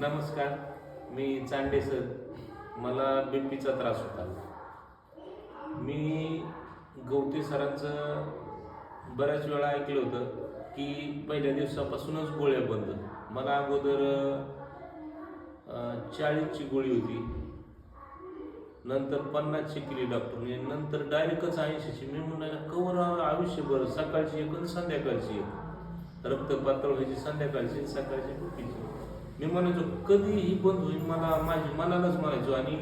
नमस्कार, मी चांडे सर. मला बीपीचा त्रास होता. मी गवते सरांचं बऱ्याच वेळा ऐकलं होतं की पहिल्या दिवसापासूनच गोळ्या बंद. मला अगोदर 40ची गोळी होती, नंतर 50ची केली डॉक्टरने, नंतर डायरेक्टच 80ची. मी म्हणाला कवर आयुष्यभर, सकाळची एक आणि संध्याकाळची एक. रक्त पातळ व्हायची संध्याकाळची, सकाळची बीपीची. मी म्हणायचो कधी ही बंद होईल, माझी मनालाच म्हणायचो. आणि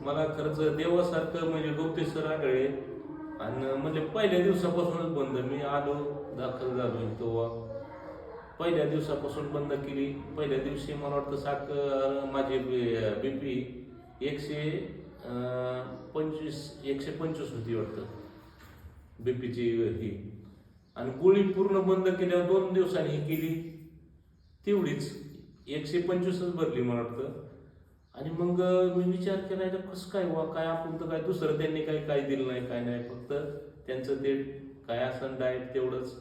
मला खरंच देवासारखं म्हणजे गवते सर आढळले आणि म्हणजे पहिल्या दिवसापासूनच बंद. मी आलो, दाखल झालो तेव्हा पहिल्या दिवसापासून बंद केली. पहिल्या दिवशी मला वाटतं साखर माझी बीपी 125 होती वाटतं बीपीची ही. आणि गोळी पूर्ण बंद केल्यावर 2 दिवसांनी ही केली तेवढीच 125च भरली मला वाटतं. आणि मग मी विचार केला कसं काय काय आपण तर काय दुसरं त्यांनी काय दिलं नाही, काय नाही, फक्त त्यांचं ते काय असं डाएट तेवढंच.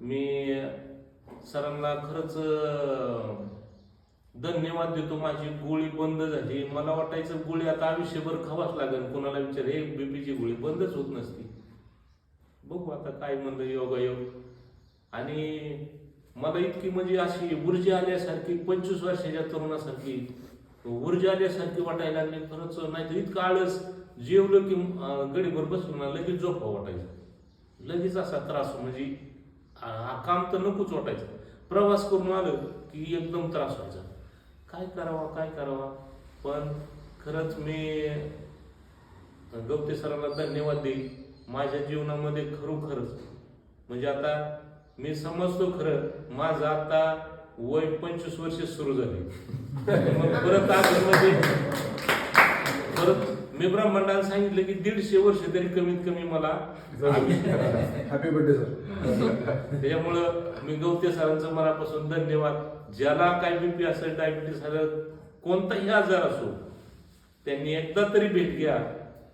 मी सरांना खरंच धन्यवाद देतो. माझी गोळी बंद झाली. मला वाटायचं गोळी आता आयुष्यभर खावाच लागेल. कोणाला विचार हे बीपीची गोळी बंदच होत नसती. बघू आता काय म्हणलं योगायोग. आणि मला इतकी म्हणजे अशी ऊर्जा आल्यासारखी, 25 वर्षाच्या तरुणासारखी ऊर्जा आल्यासारखी वाटायला लागली खरंच. नाही तर इतकं आळस, जेवलं की गडीभर बसलो ना लगेच झोपा वाटायचं. लगेच असा त्रास म्हणजे काम तर नकोच वाटायचं. प्रवास करून आलं की एकदम त्रास व्हायचा. काय करावा. पण खरंच मी गवते सरांना धन्यवाद देईन. माझ्या जीवनामध्ये खरोखरच म्हणजे आता मी समजतो खरं, माझं आता वय 25 वर्ष सुरू झाले. मग परत मी ब्रह्मांडाला सांगितलं की 150 वर्ष तरी कमीत कमी मला. Happy birthday sir. त्याच्यामुळं मी गवते सरांचं मनापासून धन्यवाद. ज्याला काय बीपी असेल, डायबिटीस आलं, कोणताही आजार असो, त्यांनी एकदा तरी भेट घ्या,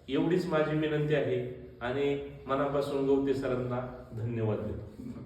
एवढीच माझी विनंती आहे. आणि मनापासून गवते सरांना धन्यवाद देतो.